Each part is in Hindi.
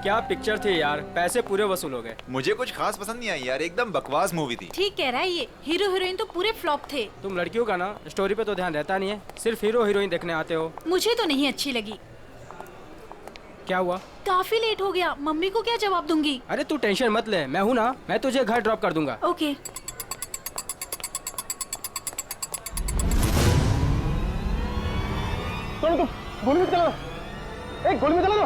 क्या पिक्चर थी यार, पैसे पूरे वसूल हो गए। मुझे कुछ खास पसंद नहीं आई यार, एकदम बकवास मूवी थी। ठीक कह रहा है ये, हीरो हीरोइन तो पूरे फ्लॉप थे। तुम लड़कियों का ना स्टोरी पे तो ध्यान रहता नहीं है, सिर्फ हीरो हीरोइन देखने आते हो। मुझे तो नहीं अच्छी लगी। क्या हुआ? काफी लेट हो गया, मम्मी को क्या जवाब दूंगी? अरे तू टेंशन मत ले, मैं हूँ ना, मैं तुझे घर ड्रॉप कर दूंगा। ओके। तो गोली में चला दो, एक गोली में चला दो।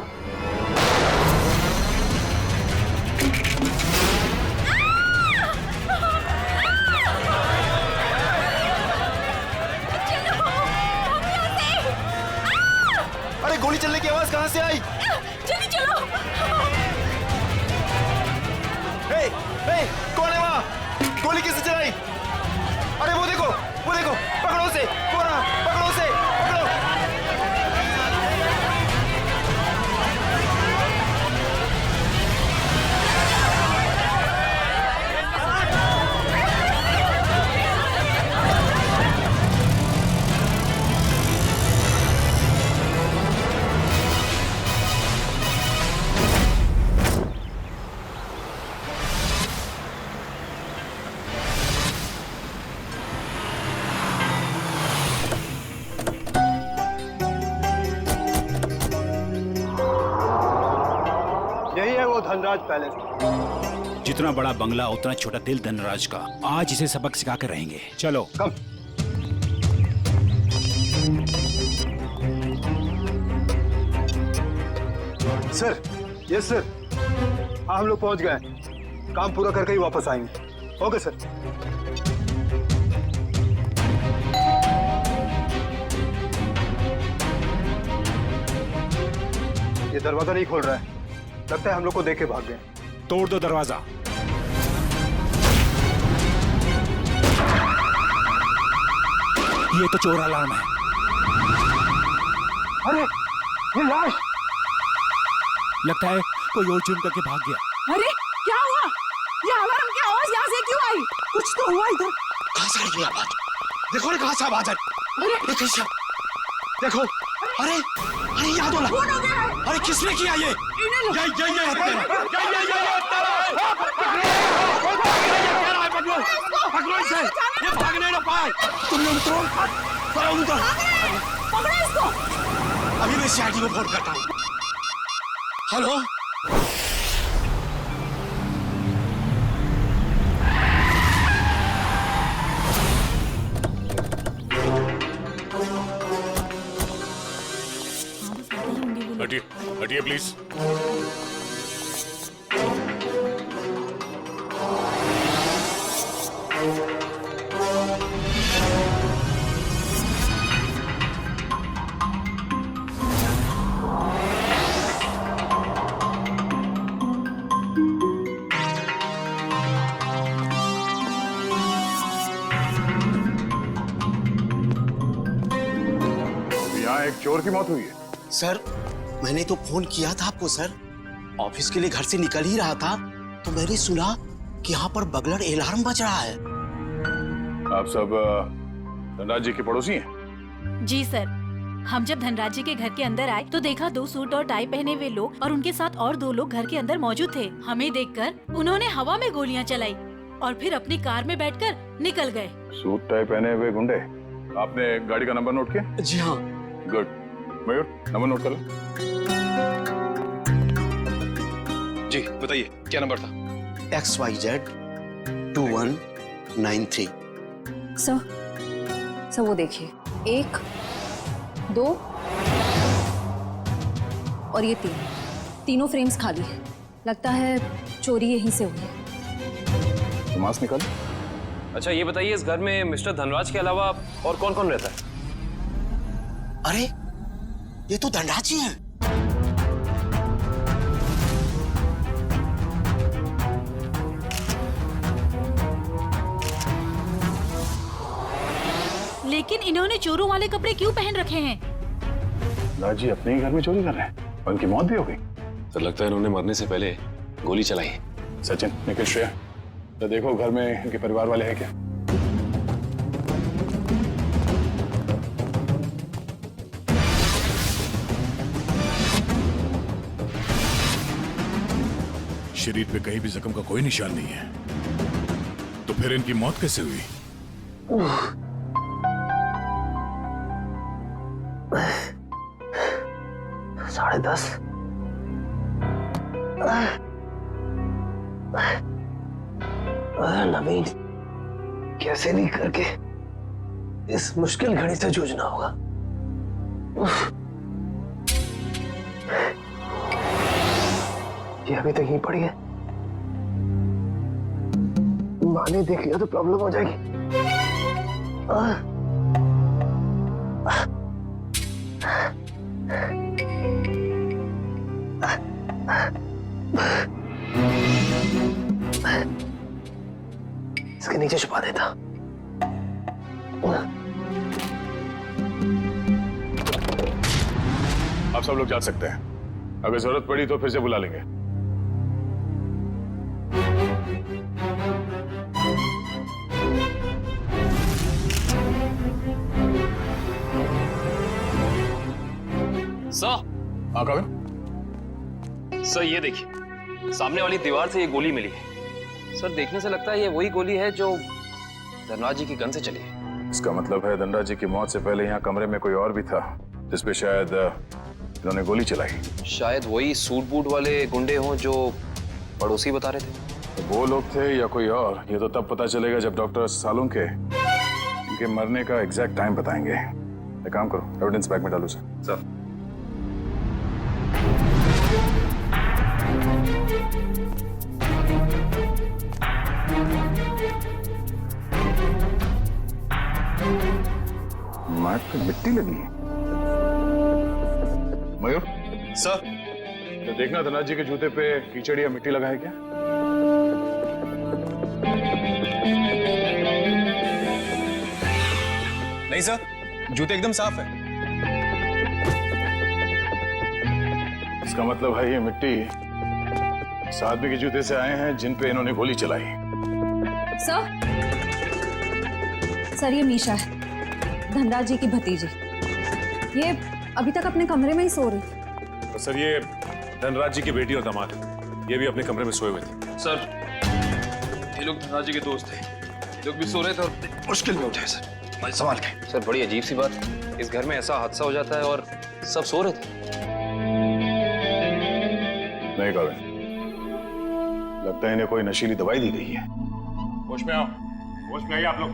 अरे गोली चलने की आवाज कहाँ से आई? जल्दी चलो। हे, हे, कौन है वहाँ? गोली किसने चलाई? अरे वो देखो, पकड़ो उसे, पकड़ो उसे, पकड़ो। यही है वो धनराज पैलेस। जितना बड़ा बंगला उतना छोटा दिल धनराज का। आज इसे सबक सिखा कर रहेंगे। चलो कम। Sir, yes sir. हाँ हम लोग पहुंच गए, काम पूरा करके ही वापस आएंगे। Okay sir. ये दरवाजा नहीं खोल रहा है, लगता है हम लोग को देख के भाग गए। तोड़ दो दरवाजा। ये तो चोर अलार्म है। अरे ये लाश! लगता है कोई और जुर्म करके भाग गया। अरे क्या हुआ? ये अलार्म की आवाज यहाँ से क्यों आई? कुछ तो हुआ इधर। कहाँ से आई ये आवाज? देखो ना कहाँ से आवाज आई। अरे देखो, अरे अरे याद हो गया। अरे किसने किया ये? पकड़ो इसे, ये भागने ना पाए। तुम लोग तो पकड़ो इसको। अभी मैं सीआईडी को फोन करता हूँ। हेलो, हटिए हटिए प्लीज। यहाँ एक चोर की मौत हुई है। सर मैंने तो फोन किया था आपको सर। ऑफिस के लिए घर से निकल ही रहा था तो मैंने सुना कि यहाँ पर बगलर अलार्म बज रहा है। आप सब धनराज जी के पड़ोसी हैं? जी सर, हम जब धनराज जी के घर के अंदर आए तो देखा 2 सूट और टाई पहने हुए लोग और उनके साथ और 2 लोग घर के अंदर मौजूद थे। हमें देखकर उन्होंने हवा में गोलियां चलाई और फिर अपनी कार में बैठकर निकल गए। सूट टाई पहने हुए गुंडे। आपने गाड़ी का नंबर नोट किया? जी हाँ। गुड। मयूर नंबर नोट कर लो। जी बताइए क्या नंबर था? XYZ 2193। सर वो देखिए, 1 2 और ये 3, तीनों फ्रेम्स खाली है। लगता है चोरी यहीं से हुई है। मास्क निकाल। अच्छा ये बताइए, इस घर में मिस्टर धनराज के अलावा और कौन कौन रहता है? अरे ये तो धनराज जी हैं। लेकिन इन्होंने चोरों वाले कपड़े क्यों पहन रखे हैं? धनराज जी अपने ही घर में चोरी कर रहे हैं और उनकी मौत भी हो गई। तो लगता है इन्होंने मरने से पहले गोली चलाई है। सचिन, निखिल, श्रेया, तो देखो घर में इनके परिवार वाले हैं क्या? शरीर पे कहीं भी जख्म का कोई निशान नहीं है, तो फिर इनकी मौत कैसे हुई? साढ़े 10। नवीन, कैसे भी करके इस मुश्किल घड़ी से जूझना होगा। ये अभी तक ही पड़ी है, माँ ने देख लिया तो प्रॉब्लम हो जाएगी। इसके नीचे छुपा देता। आप सब लोग जा सकते हैं, अगर जरूरत पड़ी तो फिर से बुला लेंगे। सर, हाँ कविन? सर ये देखिए, सामने वाली दीवार से ये गोली मिली है। सर देखने से लगता है ये वही गोली है जो धनराज जी की गन से चली है। इसका मतलब है धनराज जी की मौत से पहले यहाँ कमरे में कोई और भी था जिसपे शायद इन्होंने गोली चलाई। शायद वही सूट बूट वाले गुंडे हों जो पड़ोसी बता रहे थे। तो वो लोग थे या कोई और, ये तो तब पता चलेगा जब डॉक्टर सालुंग के इनके मरने का एग्जैक्ट टाइम बताएंगे। एक काम करो, एविडेंस बैग में डालो सर। मैट पे मिट्टी लगी है। मयूर सर, तो देखना धनराज जी के जूते पे कीचड़ या मिट्टी लगा है क्या? नहीं सर, जूते एकदम साफ है। इसका मतलब है ये मिट्टी इस आदमी के जूते से आए हैं जिन पे इन्होंने गोली चलाई। सर ये मीशा है, धनराज जी की भतीजी। ये अभी तक अपने कमरे में ही सो रही थी। तो सर ये धनराज जी की बेटी और दामाद है, ये भी अपने कमरे में सोए हुए थे। सर ये लोग धनराज जी के दोस्त थे, ये लोग भी सो रहे थे और मुश्किल में उठे सर, संभाल के। सर बड़ी अजीब सी बात, इस घर में ऐसा हादसा हो जाता है और सब सो रहे थे। नहीं कविन, लगता है इन्हें कोई नशीली दवाई दी गई है। होश में आओ, होश में आइए आप लोग,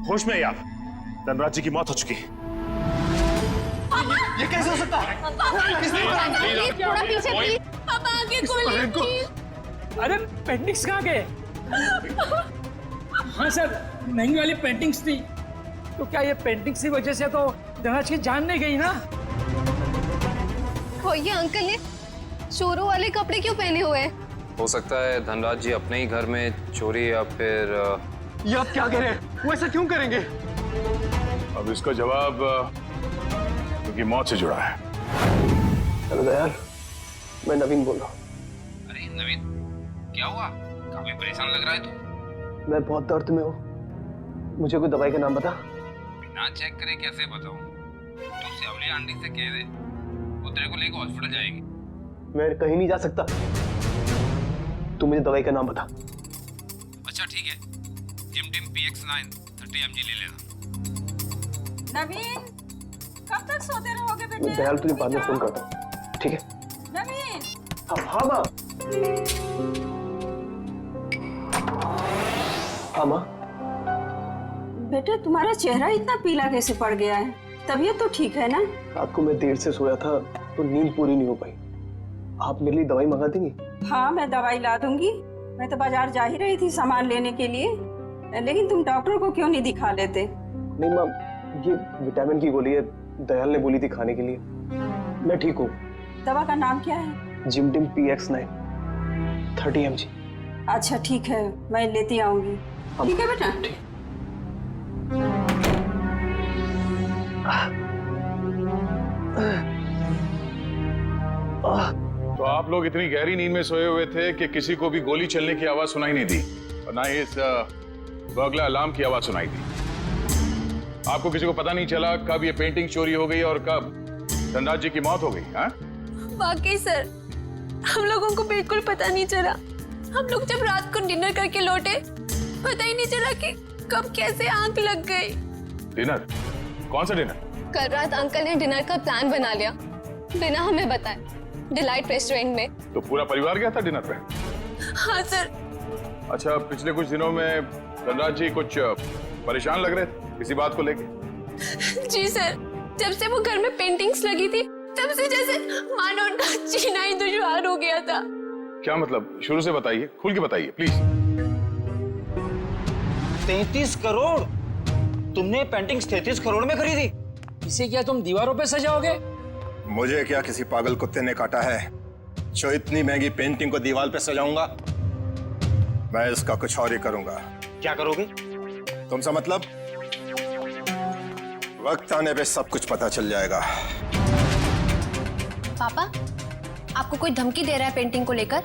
होश में आइए आप। धनराज जी की मौत हो चुकी है। ये कैसे हो सकता है? थोड़ा पीछे प्लीज। अब आगे गोली। अरे पेंटिंग्स कहाँ गए? हाँ सर, महंगी वाली पेंटिंग्स थी। तो क्या ये पेंटिंग्स की वजह से तो धनराज की जान नहीं गई ना? ये अंकल ने चोरों वाले कपड़े क्यों पहने हुए हैं? हो सकता है धनराज जी अपने ही घर में चोरी या फिर ये आप क्या कह रहे हैं? वो ऐसा क्यों करेंगे? अब इसका जवाब उनकी मौत से जुड़ा है। हेलो दयाल, मैं नवीन बोल रहा हूँ। अरे नवीन, क्या हुआ? काफी परेशान लग रहा है तू। मैं बहुत दर्द में हूँ, मुझे कोई दवाई का नाम बता। बिना चेक करे कैसे बताऊं? तू सेवली आंटी से कह दे, वो तेरे को लेकर हॉस्पिटल जाएगी। मैं कहीं नहीं जा सकता, तू मुझे दवाई का नाम बता। अच्छा ठीक है, जिमटिम PX9 30 mg ले लेना। नवीन, कब तक सोते रहोगे बेटे? दयाल तुझे बाद में फोन करता हूँ, ठीक है? नवीन, हाँ माँ। हाँ माँ। बेटे तुम्हारा चेहरा इतना पीला कैसे पड़ गया है? तबीयत तो ठीक है ना? रात को मैं देर से सोया था तो नींद पूरी नहीं हो पाई। आप मेरे लिए दवाई मंगा देंगी? हाँ मैं दवाई ला दूंगी। मैं तो बाजार जा ही रही थी सामान लेने के लिए, लेकिन तुम डॉक्टर को क्यों नहीं दिखा लेते? नहीं माँ, ये विटामिन की गोली है, दयाल ने बोली थी खाने के लिए। मैं ठीक हूँ। दवा का नाम क्या है? जिमटिम PX9 30 mg। अच्छा ठीक है, मैं लेती आऊंगी। ठीक है बेटा? तो आप लोग इतनी गहरी नींद में सोए हुए थे कि किसी को भी गोली चलने की आवाज सुनाई नहीं दी और ना ही इस बगला अलार्म की आवाज सुनाई दी। आपको किसी को पता नहीं चला कब ये पेंटिंग चोरी हो गई और कब धनराज जी की मौत हो गई? हाँ? वाकई सर, हम लोगों को बिल्कुल पता नहीं चला। हम लोग जब रात को डिनर करके लौटे, पता ही नहीं चला कि कब कैसे आंख लग गई। डिनर? कौन सा डिनर? कल रात अंकल ने डिनर का प्लान बना लिया बिना हमें बताए, डिलाइट रेस्टोरेंट में। तो पूरा परिवार गया था डिनर पे? हाँ सर। अच्छा, पिछले कुछ दिनों में धनराज जी कुछ परेशान लग रहे थे किसी बात को लेके? जी सर, जब से वो घर में पेंटिंग्स लगी थी तब से जैसे मानो उनका जीना ही दुश्वार हो गया था। क्या मतलब? शुरू से बताइए, खुल के बताइए प्लीज। 33 करोड़? तुमने पेंटिंग्स 33 करोड़ में खरीदी? इसे क्या तुम दीवारों पे सजाओगे? मुझे क्या किसी पागल कुत्ते ने काटा है जो इतनी महंगी पेंटिंग को दीवार पे सजाऊंगा? मैं इसका कुछ और ही करूंगा। क्या करोगे? तुमसे मतलब? वक्त आने पे सब कुछ पता चल जाएगा। पापा, आपको कोई धमकी दे रहा है पेंटिंग को लेकर?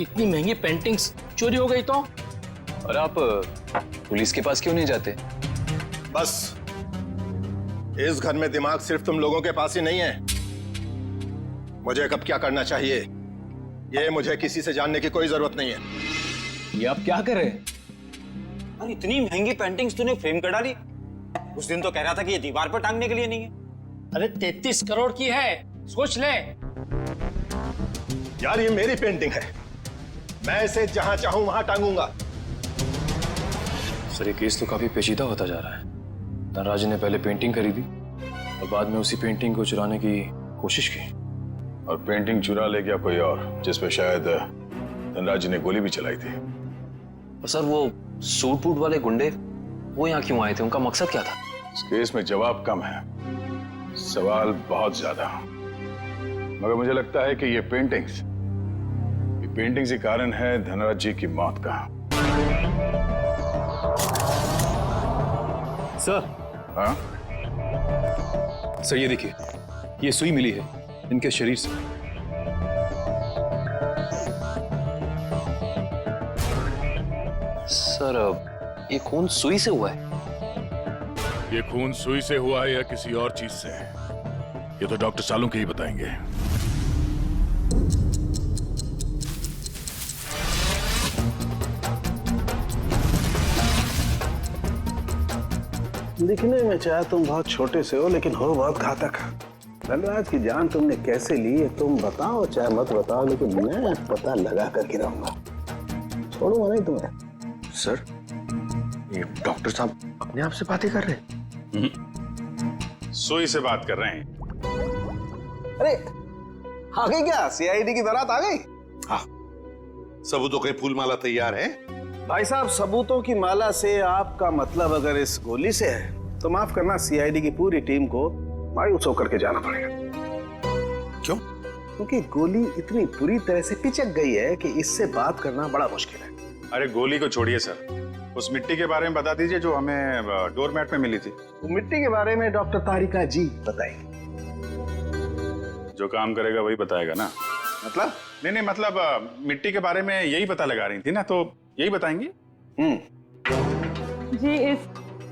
इतनी महंगी पेंटिंग्स चोरी हो गई तो? और आप पुलिस के पास क्यों नहीं जाते? बस इस घर में दिमाग सिर्फ तुम लोगों के पास ही नहीं है। मुझे कब क्या करना चाहिए ये मुझे किसी से जानने की कोई जरूरत नहीं है। ये आप क्या कर रहे हैं? अरे इतनी महंगी पेंटिंग्स तूने फ्रेम कर डाली। उस दिन तो कह रहा था कि ये दीवार पर टांगने के लिए नहीं है। अरे 33 करोड़ की है, सोच ले। यार ये मेरी पेंटिंग है, मैं इसे जहां चाहूं वहां टांगूंगा। सर, ये केस तो काफी पेचीदा होता जा रहा है। धनराज ने पहले पेंटिंग खरीदी और बाद में उसी पेंटिंग को चुराने की कोशिश की। और पेंटिंग चुरा ले गया कोई और, जिसपे शायद धनराज ने गोली भी चलाई थी। और सर, वो सूट बूट वाले गुंडे वो यहाँ क्यों आए थे? उनका मकसद क्या था? इस केस में जवाब कम है, सवाल बहुत ज्यादा। मगर मुझे लगता है कि ये पेंटिंग्स ही कारण है धनराज जी की मौत का। सर। हाँ? सर, ये देखिए, ये सुई मिली है इनके शरीर से। सर, ये खून सुई से हुआ है? ये खून सुई से हुआ है या किसी और चीज से, ये तो डॉक्टर सालुंके ही बताएंगे। दिखने में चाहे तुम बहुत छोटे से हो, लेकिन हो बहुत घातक। धनराज की जान तुमने कैसे ली है तुम बताओ चाहे मत बताओ, लेकिन मैं पता लगा कर गिराऊंगा, छोड़ूंगा नहीं तुम्हें। सर, ये डॉक्टर साहब अपने आप से बातें कर रहे हैं? सुई से बात कर रहे हैं। अरे आ गई क्या? सीआईडी की बारात आ गई? हाँ, सबूतों के फूल माला तैयार है। भाई साहब, सबूतों की माला से आपका मतलब अगर इस गोली से है तो माफ करना, सीआईडी की पूरी टीम को मायूस होकर के जाना पड़ेगा। क्यों? क्योंकि गोली इतनी बुरी तरह से पिचक गई है कि इससे बात करना बड़ा मुश्किल है। अरे गोली को छोड़िए सर, उस मिट्टी के बारे में बता दीजिए जो हमें डोरमैट में मिली थी। तो मिट्टी के बारे में डॉक्टर तारिका जी बताएंगे। जो काम करेगा वही बताएगा ना? मतलब? नहीं, मतलब मिट्टी के बारे में यही पता लगा रही थी ना, तो यही बताएंगी। जी, इस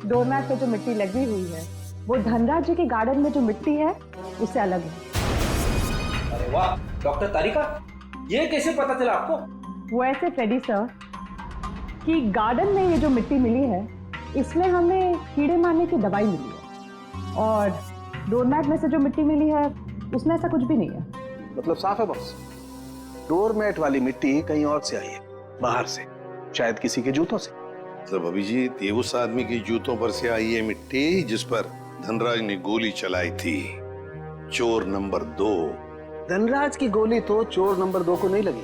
डोरमैट पे जो मिट्टी लगी हुई है वो धनराज जी के गार्डन में जो मिट्टी है उससे अलग है। अरे वाह, डॉक्टर तारिका, ये कैसे पता चला आपको? वो ऐसे फ्रेडी सर कि गार्डन में ये जो मिट्टी मिली है इसमें हमें कीड़े मारने की दवाई मिली है, और डोरमैट में से जो मिट्टी मिली है उसमें ऐसा कुछ भी नहीं है। मतलब साफ है बॉस, डोरमैट वाली मिट्टी कहीं और से आई है, बाहर से, शायद किसी के जूतों से। मतलब अभिजीत, ये उस आदमी की जूतों पर से आई है मिट्टी जिस पर धनराज ने गोली चलाई थी, चोर नंबर 2। धनराज की गोली तो चोर नंबर 2 को नहीं लगी,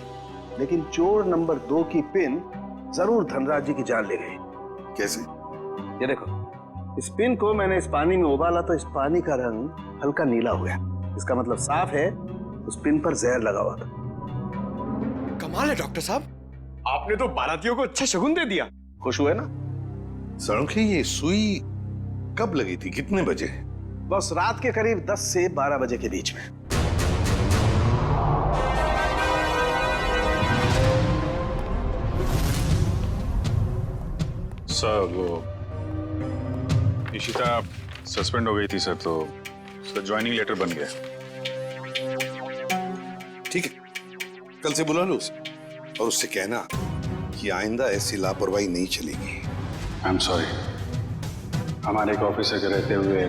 लेकिन चोर नंबर 2 की पिन जरूर धनराज जी की जान ले गई। कैसे? ये देखो, इस पिन को मैंने इस पानी में उबाला तो इस पानी का रंग हल्का नीला हो गया। इसका मतलब साफ है उस पिन पर जहर लगा हुआ था। कमाल है डॉक्टर साहब, आपने तो बारातियों को अच्छा शगुन दे दिया। खुश हुए ना? सालुंखे, ये सुई कब लगी थी, कितने बजे? बस रात के करीब 10 से 12 बजे के बीच में। सर, वो इशिता सस्पेंड हो गई थी सर, तो उसका ज्वाइनिंग लेटर बन गया। ठीक है, कल से बुला लो उसे और उससे कहना कि आइंदा ऐसी लापरवाही नहीं चलेगी। आई एम सॉरी, हमारे एक ऑफिसर के रहते हुए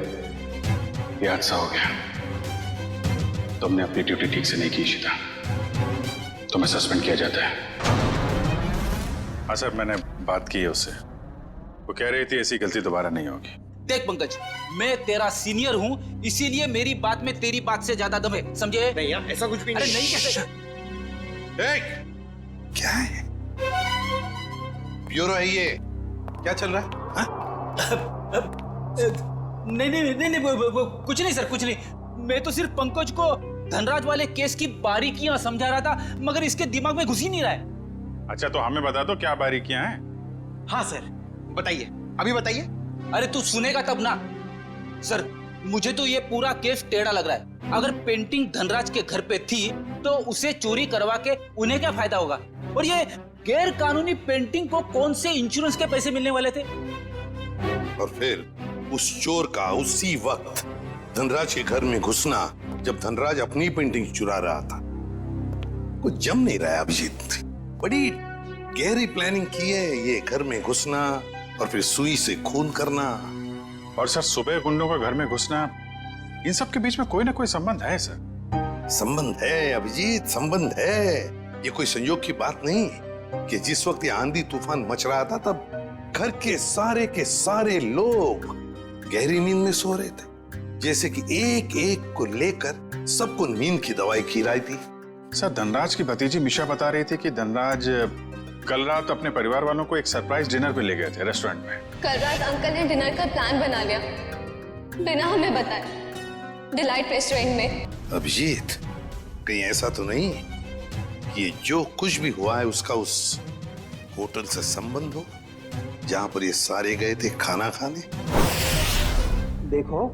ये हादसा हो गया। तुमने अपनी ड्यूटी ठीक से नहीं की ईशिता, तुम्हें सस्पेंड किया जाता है। हाँ सर, मैंने बात की है उससे, वो कह रही थी ऐसी गलती दोबारा नहीं होगी। देख पंकज, मैं तेरा सीनियर हूँ, इसीलिए मेरी बात में तेरी बात से ज्यादा दम है, समझे? नहीं यार, ऐसा कुछ भी नहीं। अरे नहीं कैसे? क्या है? ब्यूरो है ये, क्या चल रहा है? नहीं, वो कुछ नहीं सर, कुछ नहीं। मैं तो सिर्फ पंकज को धनराज वाले केस की बारीकियां समझा रहा था, मगर इसके दिमाग में घुस ही नहीं रहा है। अच्छा, तो हमें बता दो क्या बारीकियां हैं? हाँ सर, बताइए, अभी बताइए। अरे तू सुनेगा तब ना। सर, मुझे तो ये पूरा केस टेढ़ा लग रहा है। अगर पेंटिंग धनराज के घर पे थी तो उसे चोरी करवा के उन्हें क्या फायदा होगा? और ये गैर कानूनी पेंटिंग को कौन से इंश्योरेंस के पैसे मिलने वाले थे? और फिर उस चोर का उसी वक्त धनराज के घर में घुसना जब धनराज अपनी पेंटिंग चुरा रहा था। कुछ जम नहीं रहा है अभिजीत। बड़ी गहरी प्लानिंग की है ये घर में घुसना और फिर सुई से खून करना। और सर, सुबह गुंडों का घर में घुसना, इन सब के बीच में कोई ना कोई संबंध है सर। संबंध है अभिजीत, संबंध है। ये कोई संयोग की बात नहीं कि जिस वक्त ये आंधी तूफान मच रहा था तब घर के सारे लोग गहरी नींद में सो रहे थे, जैसे कि एक एक को लेकर सबको नींद की दवाई खिलाई थी। सर, धनराज की भतीजी मिशा बता रही थी कि धनराज कल रात अपने परिवार वालों को एक सरप्राइज डिनर पे ले गए थे रेस्टोरेंट में। कल रात अंकल ने डिनर का प्लान बना लिया बिना हमें बताए, डिलाइट रेस्टोरेंट में। अभिजीत, कहीं ऐसा तो नहीं कि जो कुछ भी हुआ है उसका उस होटल से संबंध हो जहां पर ये सारे गए थे खाना खाने? देखो,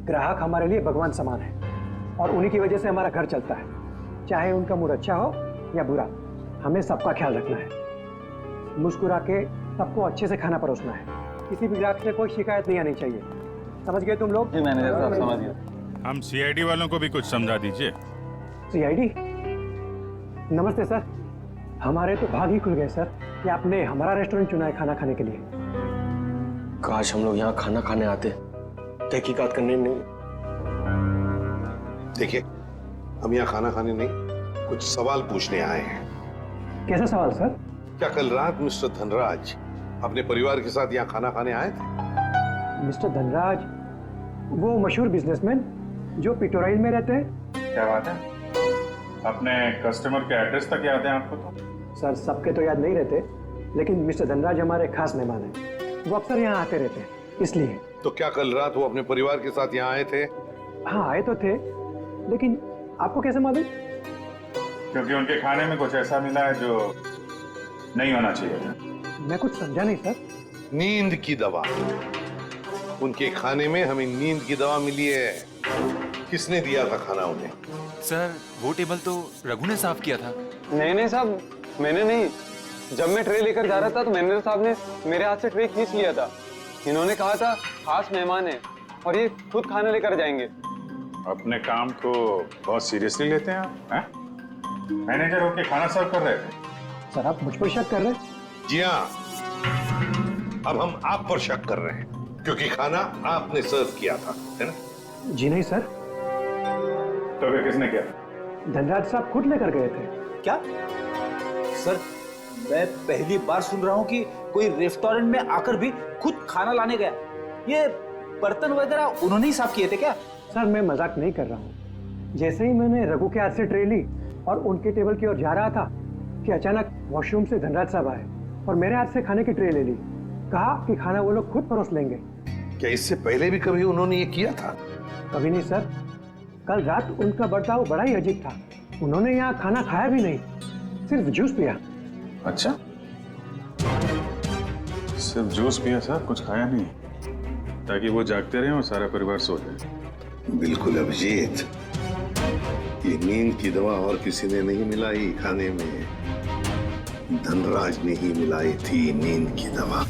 ग्राहक हमारे लिए भगवान समान है और उन्हीं की वजह से हमारा घर चलता है। चाहे उनका मूड अच्छा हो या बुरा, हमें सबका ख्याल रखना है। मुस्कुरा के सबको अच्छे से खाना परोसना है। किसी भी ग्राहक से कोई शिकायत नहीं आनी चाहिए। समझ गए तुम लोग? जी मैनेजर साहब, समझ गए। हम सीआईडी वालों को भी कुछ समझा दीजिए। सीआईडी? नमस्ते सर, हमारे तो भाग ही खुल गए सर कि आपने हमारा रेस्टोरेंट चुना है खाना खाने के लिए। काश हम लोग यहाँ खाना खाने आते, तहकीकात करने नहीं। देखिए, हम यहाँ खाना खाने नहीं, कुछ सवाल पूछने आए हैं। कैसा सवाल सर? क्या कल रात मिस्टर धनराज अपने परिवार के साथ यहाँ खाना खाने आए थे? मिस्टर धनराज, वो मशहूर बिजनेसमैन जो पिटोराइल में रहते हैं। क्या बात है? अपने कस्टमर के एड्रेस तक याद है आपको? तो सर, सबके तो याद नहीं रहते, लेकिन मिस्टर धनराज हमारे खास मेहमान हैं। वो अक्सर यहाँ आते रहते हैं, इसलिए। तो क्या कल रात वो अपने परिवार के साथ यहाँ आए थे? हाँ, आए तो थे, लेकिन आपको कैसे मालूम? क्योंकि उनके खाने में कुछ ऐसा मिला है जो नहीं होना चाहिए था। मैं कुछ समझा नहीं सर। नींद की दवा। उनके खाने में हमें नींद की दवा मिली है। किसने दिया था खाना उन्हें? सर, वो टेबल तो रघु ने साफ किया था। नहीं साहब, मैंने नहीं। जब मैं ट्रे लेकर जा रहा था तो मैनेजर साहब ने मेरे हाथ से ट्रे खींच लिया था। इन्होंने कहा था खास मेहमान है और ये खुद खाना लेकर जाएंगे। अपने काम को बहुत सीरियसली लेते हैं आप, हैं? मैनेजर होके खाना सर्व कर रहे थे। सर, आप मुझ पर शक कर रहे हैं? जी हाँ, अब हम आप पर शक कर रहे हैं क्योंकि खाना आपने सर्व किया था, है ना? जी नहीं सर। तो फिर किसने किया? धनराज साहब खुद लेकर गए थे। क्या? सर, मैं पहली बार सुन रहा हूँ कि कोई रेस्टोरेंट में आकर भी खुद खाना लाने गया। ये बर्तन वगैरह उन्होंने ही साफ किए थे क्या? सर, मैं मजाक नहीं कर रहा हूँ। जैसे ही मैंने रघु के हाथ से ट्रे ली और उनके टेबल की ओर जा रहा था कि अचानक वॉशरूम से धनराज साहब आए और मेरे हाथ से खाने की ट्रे ले ली। कहा कि खाना वो लोग खुद परोस लेंगे। क्या इससे पहले भी कभी उन्होंने ये किया था? कभी नहीं सर। कल रात उनका बर्ताव बड़ा ही अजीब था। उन्होंने यहाँ खाना खाया भी नहीं, सिर्फ जूस पिया। अच्छा, सिर्फ जूस पिया सर, कुछ खाया नहीं, ताकि वो जागते रहे और सारा परिवार सो जाए। बिल्कुल अभिजीत, ये नींद की दवा और किसी ने नहीं मिलाई खाने में, धनराज ने ही मिलाई थी नींद की दवा।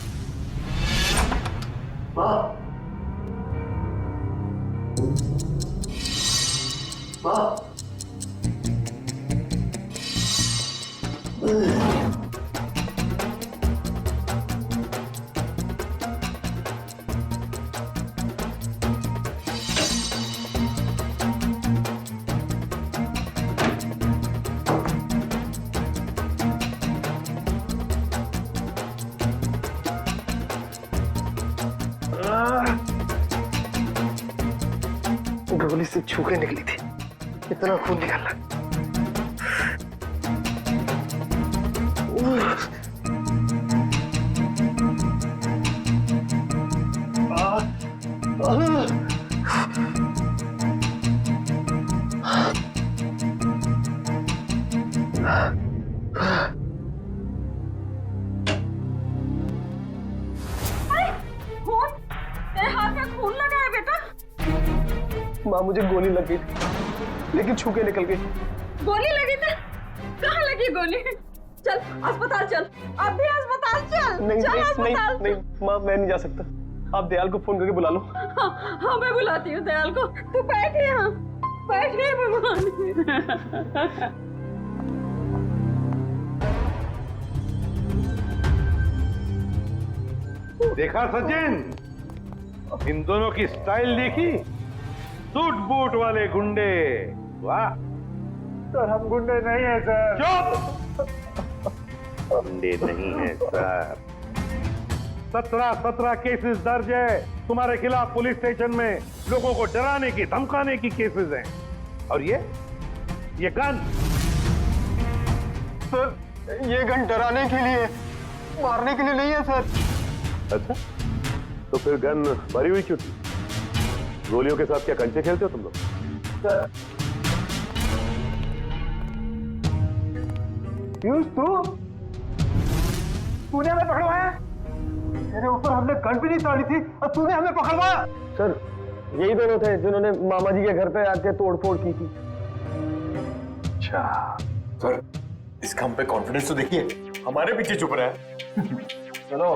गोली से छू के निकली थी, इतना खून निकला। माँ मुझे गोली लग गई थी, लेकिन छू के निकल गई। गोली लगी थी? कहाँ लगी गोली? चल अस्पताल चल, अब भी अस्पताल चल। नहीं चल नहीं, अस्पताल। नहीं माँ, मैं नहीं जा सकता। आप दयाल को फोन करके बुला लो। हाँ मैं बुलाती हूँ दयाल को। तू बैठ यहाँ, बैठ भगवान। देखा सचिन, इन दोनों की स्टाइल देखी? सूट बूट वाले गुंडे। वाह सर, हम गुंडे नहीं हैं सर। चुप! गुंडे नहीं हैं सर। 17 केसेस दर्ज है तुम्हारे खिलाफ पुलिस स्टेशन में। लोगों को डराने की धमकाने की केसेस हैं। और ये गन? सर, ये गन डराने के लिए, मारने के लिए नहीं है सर। अच्छा, तो फिर गन भरी हुई क्यों थी? गोलियों के साथ क्या कंचे खेलते हो तुम लोग? पीयूष, तूने हमें पकड़वाया? तेरे ऊपर हमने गन भी नहीं ताड़ी थी और तूने हमें पकड़वाया? सर, यही दोनों थे जिन्होंने मामा जी के घर पे आके तोड़फोड़ की थी। अच्छा सर, इसका हम पे कॉन्फिडेंस तो देखिए, हमारे पीछे चुप रहा है। चलो,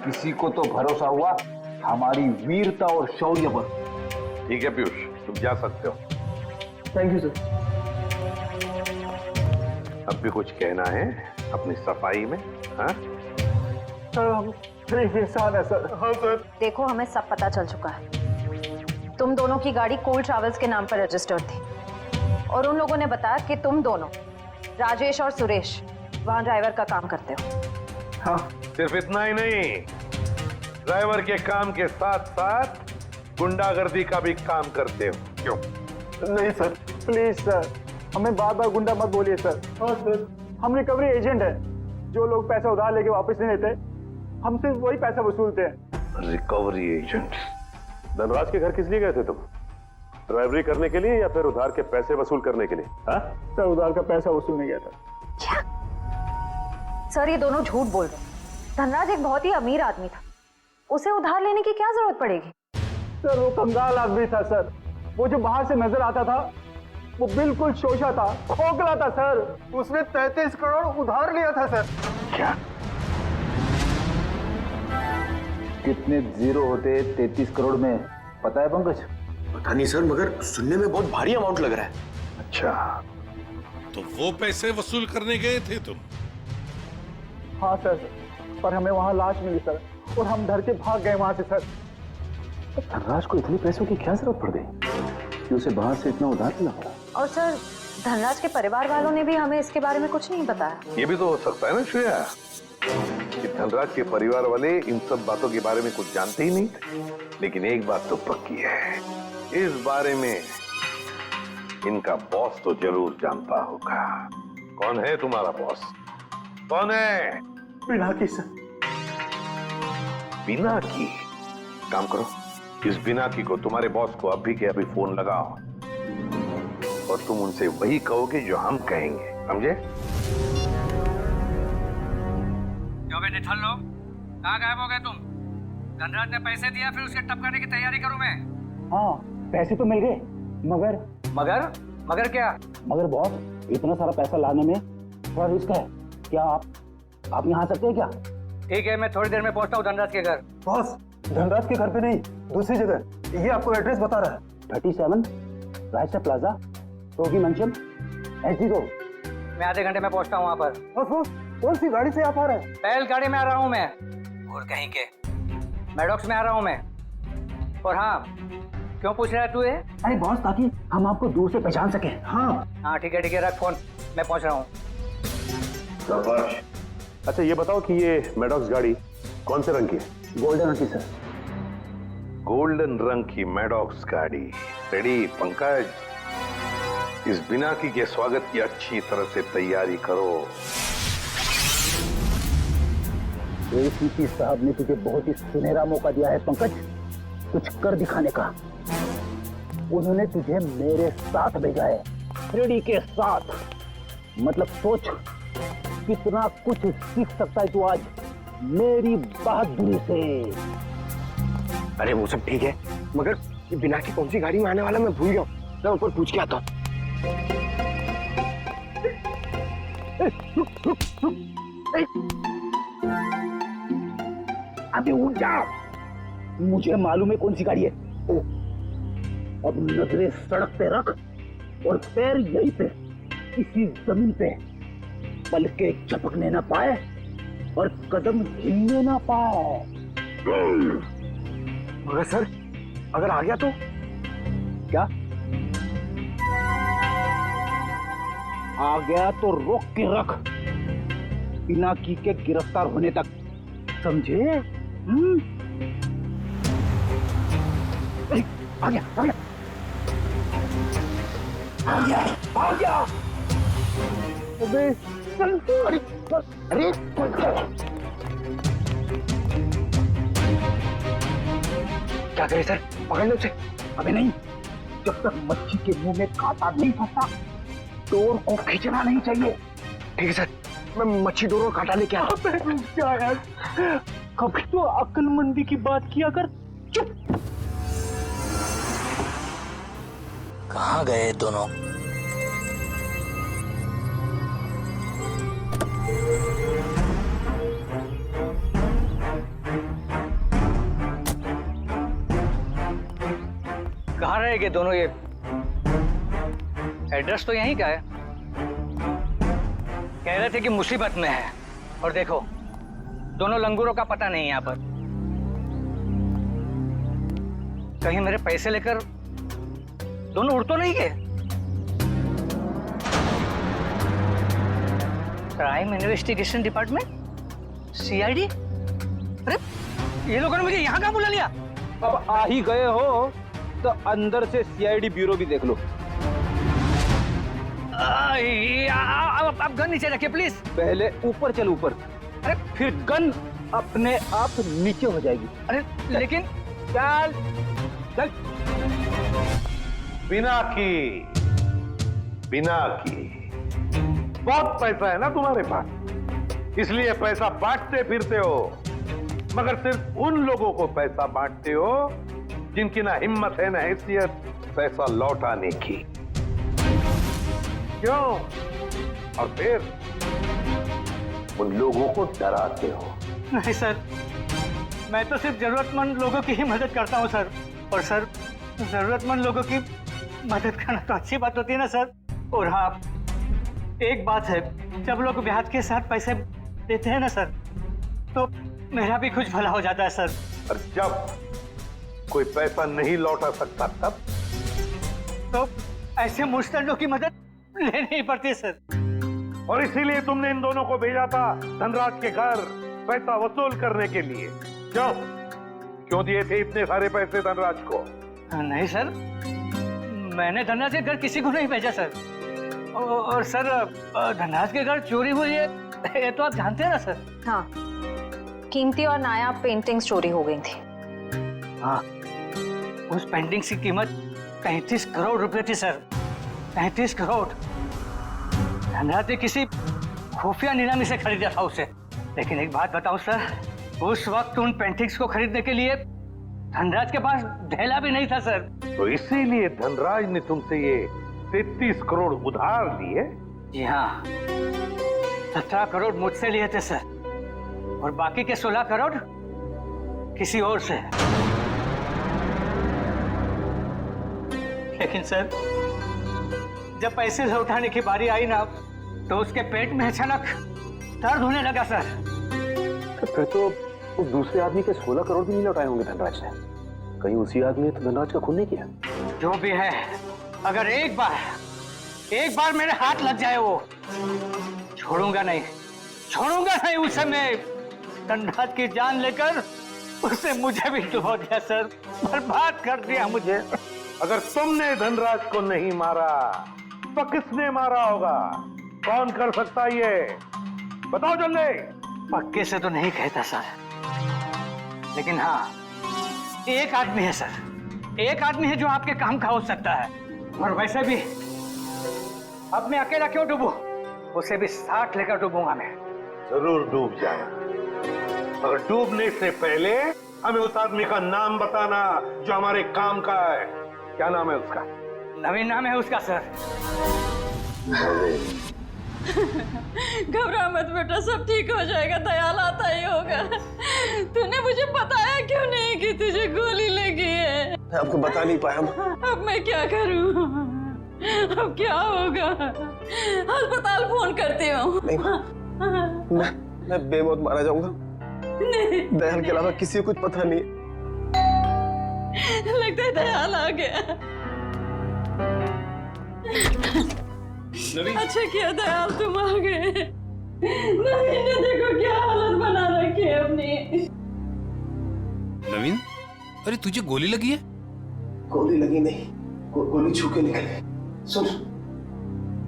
किसी को तो भरोसा हुआ हमारी वीरता और शौर्य पर। ठीक है पीयूष, तुम जा सकते हो। Thank you sir. अब भी कुछ कहना है अपनी सफाई में? हाँ सर, हम गरीब इंसान है सर। हाँ सर। देखो, हमें सब पता चल चुका है। तुम दोनों की गाड़ी कोल ट्रैवल्स के नाम पर रजिस्टर्ड थी और उन लोगों ने बताया कि तुम दोनों, राजेश और सुरेश, वहां ड्राइवर का काम करते हो। हाँ, सिर्फ इतना ही नहीं, ड्राइवर के काम के साथ साथ गुंडागर्दी का भी काम करते हो। क्यों? नहीं सर, प्लीज सर, हमें बार बार गुंडा मत बोलिए सर। हाँ सर, हम रिकवरी एजेंट हैं। जो लोग पैसा उधार लेके वापस नहीं देते, हम सिर्फ वही पैसा वसूलते हैं। Recovery agent? धनराज के घर किस लिए गए थे तुम? ड्राइवरी करने के लिए या फिर उधार के पैसे वसूल करने के लिए? हाँ सर, उधार का पैसा वसूलने गया था। क्या? सर, ये दोनों झूठ बोल रहे हैं। धनराज एक बहुत ही अमीर आदमी था, उसे उधार लेने की क्या जरूरत पड़ेगी? सर, वो कंगाल आदमी था सर। वो जो बाहर से नजर आता था, वो बिल्कुल शोषा था, खोखला था सर। उसने 33 करोड़ उधार लिया था सर। क्या? कितने जीरो होते 33 करोड़ में, पता है पंकज? पता नहीं सर, मगर सुनने में बहुत भारी अमाउंट लग रहा है। अच्छा, तो वो पैसे वसूल करने गए थे तुम? हाँ सर, पर हमें वहां लाश मिली सर और हम डर के भाग गए वहां से सर। धनराज को इतने पैसों की क्या जरूरत पड़ गई कि उसे बाहर से इतना उधार लेना पड़ा? और सर, धनराज के परिवार वालों ने भी हमें इसके बारे में कुछ नहीं बताया। ये भी तो हो सकता है ना श्रेया, कि धनराज के परिवार वाले इन सब बातों के बारे में कुछ जानते ही नहीं थे। लेकिन एक बात तो पक्की है, इस बारे में इनका बॉस तो जरूर जानता होगा। कौन है तुम्हारा बॉस? कौन है? पिनाकी सर। पिनाकी? काम करो, इस पिनाकी को, तुम्हारे बॉस को अभी के अभी फोन लगाओ और तुम उनसे वही कहोगे जो हम कहेंगे, समझे? क्यों बे निठल्ल लोग, कहाँ गायब हो गए तुम? धनराज ने पैसे दिया, फिर उसके टपकाने की तैयारी करूं मैं। हाँ, पैसे तो मिल गए, मगर क्या? मगर बॉस, इतना सारा पैसा लाने में थोड़ा रिस्क है। क्या आप यहाँ आ सकते हैं क्या? ठीक है, मैं थोड़ी देर में पहुंचता हूँ धनराज के घर। बॉस, धनराज के घर पे नहीं, दूसरी जगह। ये आपको एड्रेस बता रहा है। 37 राइट प्लाजा, रोगी मंचम, एसडी रोड। मैं आधे घंटे में पहुंचता हूँ वहाँ पर। बॉस, कौन सी गाड़ी से आप आ रहे हैं? बैल गाड़ी में आ रहा हूँ मैं। और कहीं के मैडॉक्स में आ रहा हूँ मैं। और हाँ, क्यों पूछ रहा है तू ये? अरे बॉस, ताकि हम आपको दूर से पहचान सके। हाँ ठीक है, रख फोन, मैं पहुंच रहा हूँ। अच्छा ये बताओ कि ये मैडॉक्स गाड़ी कौन से रंग की है? गोल्डन रंग की सर। गोल्डन रंग की मैडॉक्स गाड़ी रेडी पंकज, इस बिनाकी के स्वागत की अच्छी तरह से तैयारी करो। एसीपी साहब ने तुझे बहुत ही सुनहरा मौका दिया है पंकज, कुछ कर दिखाने का। उन्होंने तुझे मेरे साथ भेजा है, फ्रेडी के साथ। मतलब सोच कितना कुछ सीख सकता है तू आज मेरी बहादुरी से। अरे वो सब ठीक है, मगर ये बिना की कौन सी गाड़ी में आने वाला मैं भूल गया। मैं ऊपर पूछ के आता हूँ। अभी उठ जा, मुझे मालूम है कौन सी गाड़ी है। ओ, अब नजरें सड़क पे रख और पैर यहीं पे इसी जमीन पे, पलके झपकने ना पाए और कदम हिलने ना पाए। मगर सर अगर आ गया तो क्या? आ गया तो रोक के रख, बिना की के गिरफ्तार होने तक, समझे? आ गया, आ गया, आ गया, आ गया। अबे चल, अरे अरे क्या करे सर, पकड़ लो उसे। अबे नहीं, जब तक मच्छी के मुंह में कांटा नहीं फंसता डोर को खींचना नहीं चाहिए। ठीक है सर, मैं मच्छी डोर और कांटा लेके आता हूं। क्या यार, कभी तो अक्लमंदी की बात किया कर। चुप। कहाँ गए दोनों? कहाँ रहेंगे दोनों? ये एड्रेस तो यहीं का है। कह रहे थे कि मुसीबत में है, और देखो दोनों लंगूरों का पता नहीं यहाँ पर। कहीं मेरे पैसे लेकर दोनों उड़ तो नहीं गए? Crime investigation department, CID? अरे ये लोगों ने मुझे यहाँ कहाँ बुला लिया? अब आ ही गए हो तो अंदर से सीआईडी ब्यूरो भी देख लो। आप गन नीचे रखिए प्लीज। पहले ऊपर चल, ऊपर। अरे फिर गन अपने आप नीचे हो जाएगी। अरे लेकिन चल चल। बिना की बहुत पैसा है ना तुम्हारे पास, इसलिए पैसा बांटते फिरते हो, मगर सिर्फ उन लोगों को पैसा बांटते हो जिनकी ना हिम्मत है ना हैसियत पैसा लौटाने की। क्यों? और फिर उन लोगों को डराते हो। नहीं सर, मैं तो सिर्फ जरूरतमंद लोगों की ही मदद करता हूँ सर। और सर, जरूरतमंद लोगों की मदद करना तो अच्छी बात होती है ना सर। और हाँ, एक बात है, जब लोग ब्याज के साथ पैसे देते हैं ना सर, तो मेरा भी कुछ भला हो जाता है सर। और जब कोई पैसा नहीं लौटा सकता तब तो ऐसे मुस्तंडों की मदद लेनी ही पड़ती है सर। और इसीलिए तुमने इन दोनों को भेजा था धनराज के घर पैसा वसूल करने के लिए। क्यों दिए थे इतने सारे पैसे धनराज को? नहीं सर, मैंने धनराज के घर किसी को नहीं भेजा सर। और सर, धनराज के घर चोरी हुई है ये तो आप जानते हैं ना सर। हाँ, कीमती और नायाब पेंटिंग्स चोरी हो गई थी। हाँ, उस पेंटिंग्स की कीमत 35 करोड़ रुपए थी सर। 35 करोड़। धनराज ने किसी खुफिया नीलामी से खरीदा था उसे। लेकिन एक बात बताऊं सर, उस वक्त उन पेंटिंग्स को खरीदने के लिए धनराज के पास ढेला भी नहीं था सर। तो इसीलिए धनराज ने तुमसे ये 33 करोड़ उधार लिए? जी हाँ, 17 करोड़ मुझसे लिए थे सर, और बाकी के 16 करोड़ किसी और से। लेकिन सर, जब पैसे लौटाने की बारी आई ना, तो उसके पेट में अचानक दर्द होने लगा सर। फिर तो उस दूसरे आदमी के 16 करोड़ भी नहीं लौटाए होंगे धनराज ने। कहीं उसी आदमी ने तो धनराज का खून नहीं किया? जो भी है, अगर एक बार मेरे हाथ लग जाए, वो छोड़ूंगा नहीं उसे। मैं धनराज की जान लेकर उससे मुझे भी डुबो दिया सर, बर्बाद कर दिया मुझे। अगर तुमने धनराज को नहीं मारा तो किसने मारा होगा? कौन कर सकता है ये? बताओ जल्दी। पक्के से तो नहीं कहता सर, लेकिन हाँ, एक आदमी है सर, एक आदमी है जो आपके काम का हो सकता है। और वैसे भी अब मैं अकेला क्यों डूबूं? उसे भी साथ लेकर डूबूंगा मैं। जरूर डूब जाए, मगर डूबने से पहले हमें उस आदमी का नाम बताना जो हमारे काम का है। क्या नाम है उसका? नवीन नाम है उसका सर। घबरा मत बेटा, सब ठीक हो जाएगा, दयाल आता ही होगा। तूने मुझे बताया क्यों नहीं कि तुझे गोली लगी है? मैं आपको बता नहीं पाया। अब मैं क्या करूं? अब क्या होगा? अस्पताल फोन करती हूँ। मैं बेमौत मारा जाऊंगा। दयाल के अलावा किसी को कुछ पता नहीं। लगता है दयाल आ गया। अच्छा किया दयाल तुम आ गए। नवीन ने देखो क्या हालत बना रखी है अपनी। नवीन, अरे तुझे गोली लगी है? गोली लगी नहीं, गोली छू के निकली। सुन,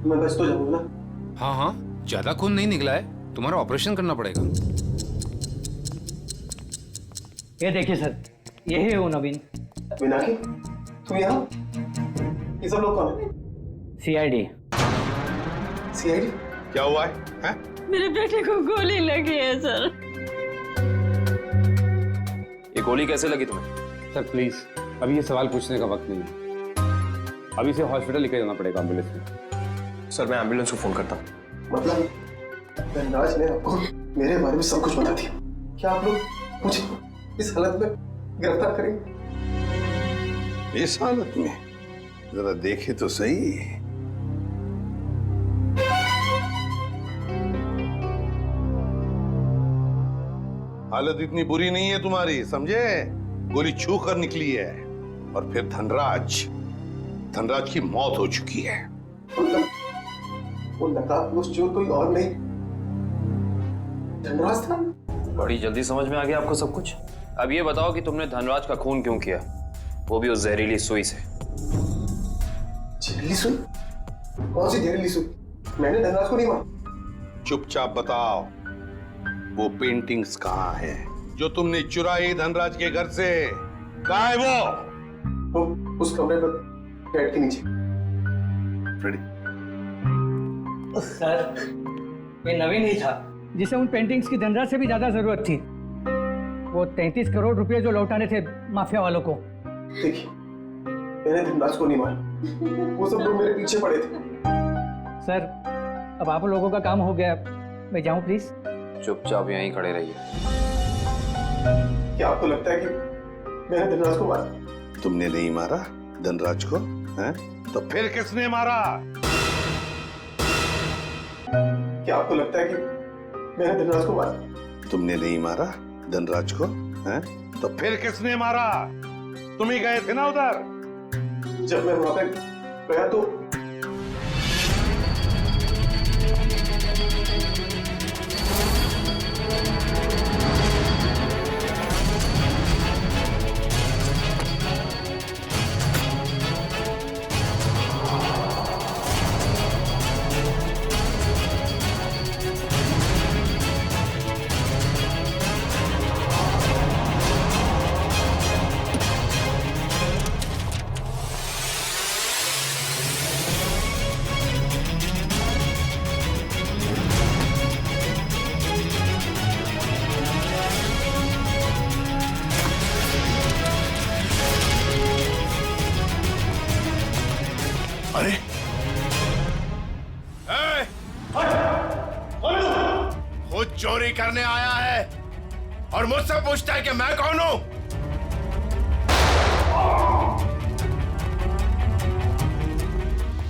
मैं बच तो जाऊंगा ना? हाँ हाँ, ज्यादा खून नहीं निकला है, तुम्हारा ऑपरेशन करना पड़ेगा। ये देखिए सर, यही है वो नवीन। मीनाक्षी, तुम यहाँ? ये सब लोग कौन है? सीआईडी। सीआईडी? क्या हुआ है? मेरे बेटे को गोली लगी है सर। ये गोली कैसे लगी तुम्हें? सर प्लीज, अभी ये सवाल पूछने का वक्त नहीं है। अभी से हॉस्पिटल लेकर जाना पड़ेगा एम्बुलेंस में। सर मैं एम्बुलेंस को फोन करता हूँ। मतलब धनराज ने आपको मेरे बारे में सब कुछ बता दिया। क्या आप लोग मुझे इस हालत में गिरफ्तार करेंगे? इस हालत में जरा देखे तो सही। हालत इतनी बुरी नहीं है तुम्हारी, समझे? गोली छू कर निकली है। और फिर धनराज की मौत हो चुकी है। वो नकाबपोश चोर कोई और नहीं, धनराज था। बड़ी जल्दी समझ में आ गया आपको सब कुछ। अब ये बताओ कि तुमने धनराज का खून क्यों किया, वो भी उस जहरीली सुई से। जहरीली सुई? कौन सी जहरीली सुई? मैंने धनराज को नहीं मारा। चुपचाप बताओ, वो पेंटिंग्स कहाँ है जो तुमने चुराई धनराज के घर से? कहाँ है वो उस कमरे पर बेड के नीचे। फ्रेडी। सर, ये नवीन ही था जिसे उन पेंटिंग्स की धनराज से भी ज्यादा जरूरत थी। वो 33 करोड़ रुपए जो लौटाने थे माफिया वालों को। देखिए, मैंने धनराज को नहीं मारा, वो सब लोग मेरे पीछे पड़े थे। सर, अब आप लोगों का काम हो गया, मैं जाऊं प्लीज? चुपचाप यहीं खड़े रहिए। क्या आपको लगता है कि मैंने धनराज को मारा? तुमने नहीं मारा धनराज को, हैं? तो फिर किसने मारा? क्या आपको लगता है कि मैंने धनराज को मारा? तुमने नहीं मारा धनराज को, हैं? तो फिर किसने मारा? तुम ही गए थे ना उधर। जब मैं वहां पे गया तो अरे खुद चोरी करने आया है और मुझसे पूछता है कि मैं कौन हूं?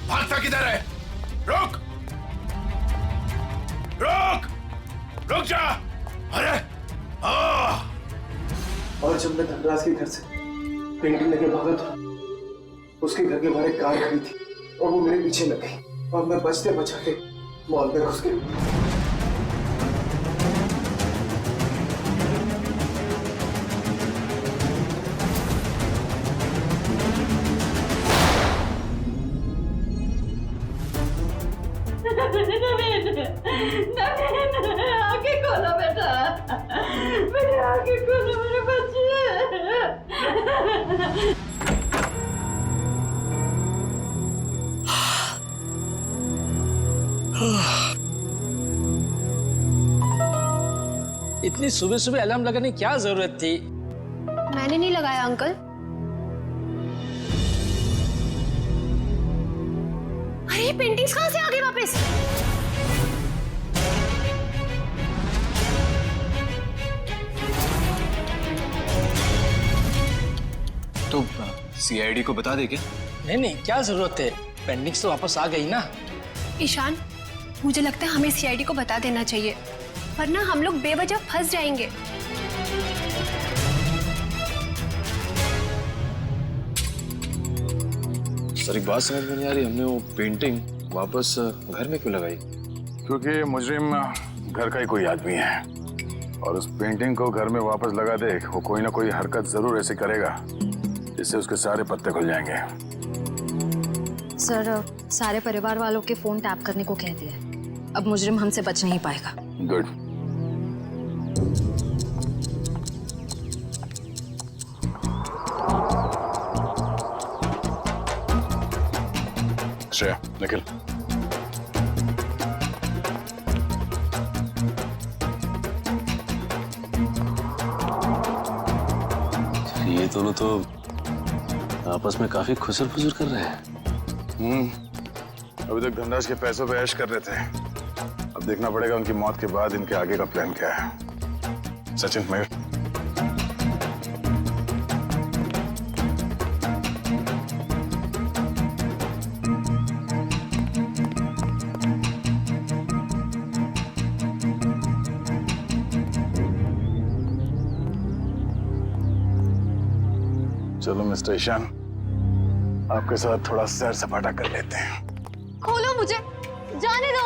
भागता किधर है? रुक रुक रुक जा। अरे और जब मैं धनराज के घर से पेंटिंग लेके भागा था, उसके घर के बाहर एक कार खड़ी थी और वो मेरे पीछे लग गई और मैं बचते बचाते मॉल में घुस गया। नवीन नवीन आंखें खोलो बेटा, मेरी आंखें खोलो मेरे बच्चे। इतनी सुबह सुबह अलार्म लगाने की क्या जरूरत थी? मैंने नहीं लगाया अंकल। अरे ये पेंटिंग्स कहाँ से आ गई वापस? तो सीआईडी को बता दे क्या? नहीं, क्या जरूरत है, पेंटिंग्स तो वापस आ गई ना। ईशान, मुझे लगता है हमें सीआईडी को बता देना चाहिए, वरना हम लोग बेवजह फंस जाएंगे। सर एक बात समझ में नहीं आ रही, हमने वो पेंटिंग वापस घर में क्यों लगाई? क्योंकि मुजरिम घर का ही कोई आदमी है और उस पेंटिंग को घर में वापस लगा दे, वो कोई ना कोई हरकत जरूर ऐसे करेगा जिससे उसके सारे पत्ते खुल जाएंगे। सर, सारे परिवार वालों के फोन टैप करने को कह दिया, अब मुजरिम हमसे बच नहीं पाएगा। गुड। श्रेया, निखिल, ये दोनों तो आपस में काफी खुसर फुसर कर रहे हैं। अभी तक धनराज के पैसों पे ऐश कर रहे थे, अब देखना पड़ेगा उनकी मौत के बाद इनके आगे का प्लान क्या है। सचिन, मयूर, चलो मिस्टर ईशान, आपके साथ थोड़ा सैर सपाटा कर लेते हैं। खोलो मुझे, जाने दो।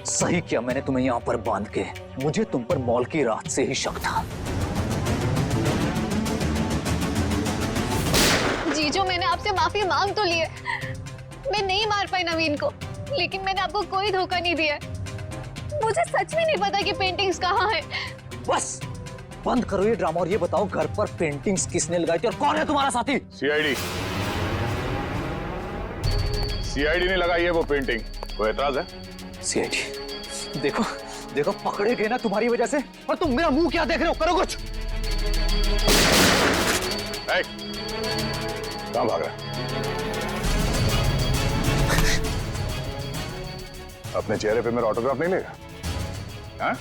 सही किया मैंने तुम्हें यहाँ पर बांध के, मुझे तुम पर मॉल की रात से ही शक था। जीजू, मैंने आपसे माफी मांग तो ली है, मैं नहीं मार पाई नवीन को, लेकिन मैंने आपको कोई धोखा नहीं दिया। मुझे सच में नहीं पता कि पेंटिंग्स कहाँ है। बस बंद करो ये ड्रामा और ये बताओ घर पर पेंटिंग्स किसने लगाई थी और कौन है तुम्हारा साथी? सीआईडी ने लगाई है वो पेंटिंग, कोई एतराज है? सीआईडी, देखो देखो पकड़े गए ना तुम्हारी वजह से, और तुम मेरा मुंह क्या देख रहे हो, करो कुछ। कहाँ भाग रहा है? अपने चेहरे पे मेरा ऑटोग्राफ नहीं लेगा? हाँ?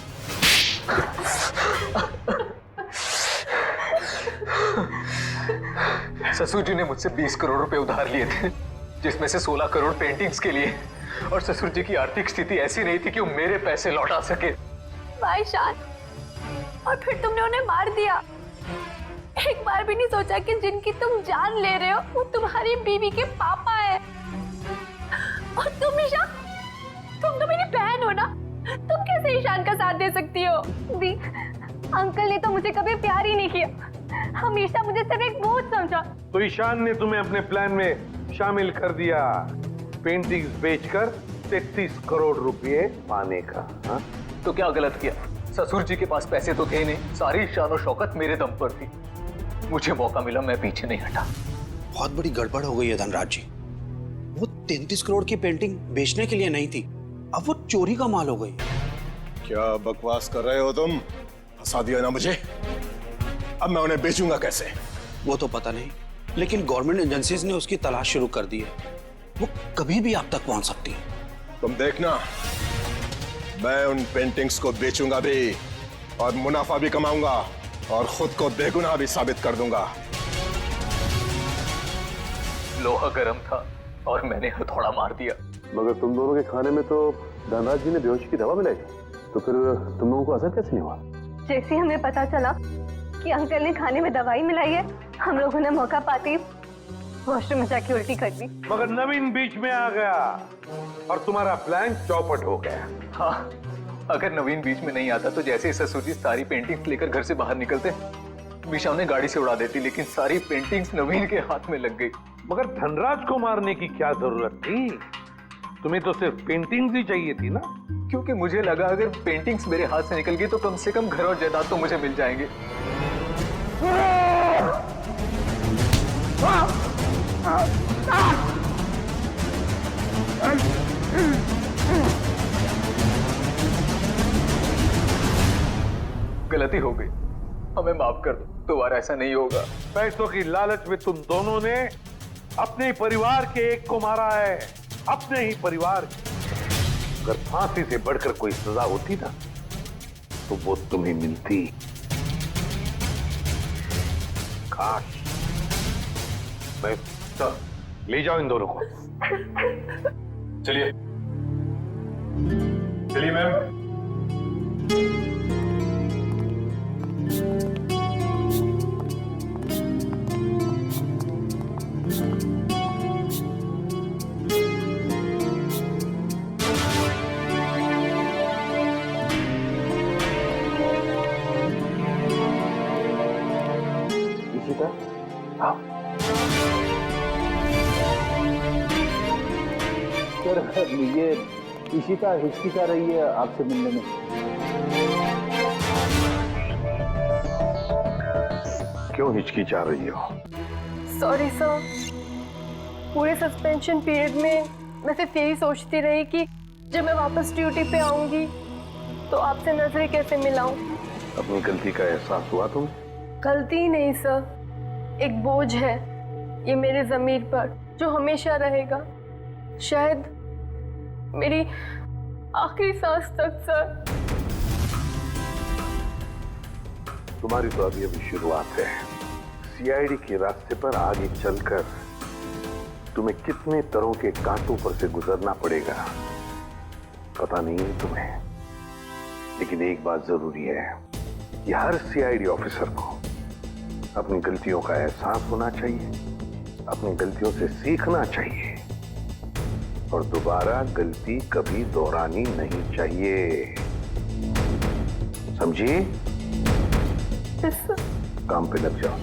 ससुर जी ने मुझसे 20 करोड़ रुपए उधार लिए थे, जिसमें से 16 करोड़ पेंटिंग्स के लिए, और ससुर जी की आर्थिक स्थिति ऐसी नहीं थी कि वो मेरे पैसे लौटा सके। भाई शान, और फिर तुमने उन्हें मार दिया। एक बार भी नहीं सोचा कि जिनकी तुम जान ले रहे हो वो तुम्हारी बीवी के पापा है। और तुम ईशान, तुम तो मेरी बहन हो ना, तुम कैसे ईशान का साथ दे सकती हो? दी, अंकल ने तो मुझे कभी प्यार ही नहीं किया, हमेशा मुझे सिर्फ एक बोझ समझा। तो ईशान ने तुम्हें अपने प्लान में शामिल कर दिया, पेंटिंग्स बेचकर 33 करोड़ रुपए पाने का। हा? तो क्या गलत किया? ससुर जी के पास पैसे तो थे नहीं, सारी शान और शौकत मेरे दम पर थी। मुझे मौका मिला, मैं पीछे नहीं हटा। बहुत बड़ी गड़बड़ हो गई है धनराज जी। वो 33 करोड़ की पेंटिंग बेचने के लिए नहीं थी, अब वो चोरी का माल हो गई। क्या बकवास कर रहे हो तुम? फंसा दिया ना मुझे, अब मैं उन्हें बेचूंगा कैसे? वो तो पता नहीं, लेकिन गवर्नमेंट एजेंसीज ने उसकी तलाश शुरू कर दी है, वो कभी भी आप तक पहुंच सकती है। तुम देखना, मैं उन पेंटिंग्स को बेचूंगा भी और मुनाफा भी कमाऊंगा और खुद को बेगुनाह भी साबित कर दूंगा। लोहा गर्म था और मैंने हथौड़ा मार दिया। मगर तुम दोनों के खाने में तो धनराज जी ने बेहोशी की दवा मिलाई, तो फिर तुम लोगों को असर कैसे नहीं हुआ? जैसे हमें पता चला कि अंकल ने खाने में दवाई मिलाई है, हम लोगों ने मौका पाते ही वॉशरूम में जाके उल्टी कर दी। मगर नवीन बीच में आ गया और तुम्हारा प्लान चौपट हो गया। हाँ, अगर नवीन बीच में नहीं आता तो जैसे ससुर जी सारी पेंटिंग्स लेकर घर से बाहर निकलते, मीशा उन्हें गाड़ी से उड़ा देती, लेकिन सारी पेंटिंग्स नवीन के हाथ में लग गई। मगर धनराज को मारने की क्या जरूरत थी? तुम्हें तो सिर्फ पेंटिंग्स ही चाहिए थी ना? क्योंकि मुझे लगा अगर पेंटिंग्स मेरे हाथ से निकल गई तो कम से कम घर और जायदाद तो मुझे मिल जाएंगे। गलती हो गई, हमें माफ कर दो, दोबारा ऐसा नहीं होगा। पैसों की लालच में तुम दोनों ने अपने परिवार के एक को मारा है, अपने ही परिवार के। अगर फांसी से बढ़कर कोई सजा होती ना तो वो तुम्हें मिलती। काश मैं ले जाओ इन दोनों को। चलिए चलिए मैम। सर ये इशिता हिचकिचा रही है आपसे मिलने में। क्यों हिचकिचा रही हो? सॉरी सर, पूरे सस्पेंशन पीरियड में मैं सिर्फ यही सोचती रही कि जब मैं वापस ड्यूटी पे आऊंगी तो आपसे नजरें कैसे मिलाऊं। अपनी गलती का एहसास हुआ तुम्हें? गलती ही नहीं सर, एक बोझ है ये मेरे ज़मीर पर जो हमेशा रहेगा, शायद मेरी आखिरी सांस तक। सर तुम्हारी तो अभी शुरुआत है। सीआईडी के रास्ते पर आगे चलकर तुम्हें कितने तरह के कांटों पर से गुजरना पड़ेगा पता नहीं है तुम्हें, लेकिन एक बात जरूरी है कि हर सीआईडी ऑफिसर को अपनी गलतियों का एहसास होना चाहिए, अपनी गलतियों से सीखना चाहिए और दोबारा गलती कभी दोहरानी नहीं चाहिए। समझी? काम पे लग जाओ।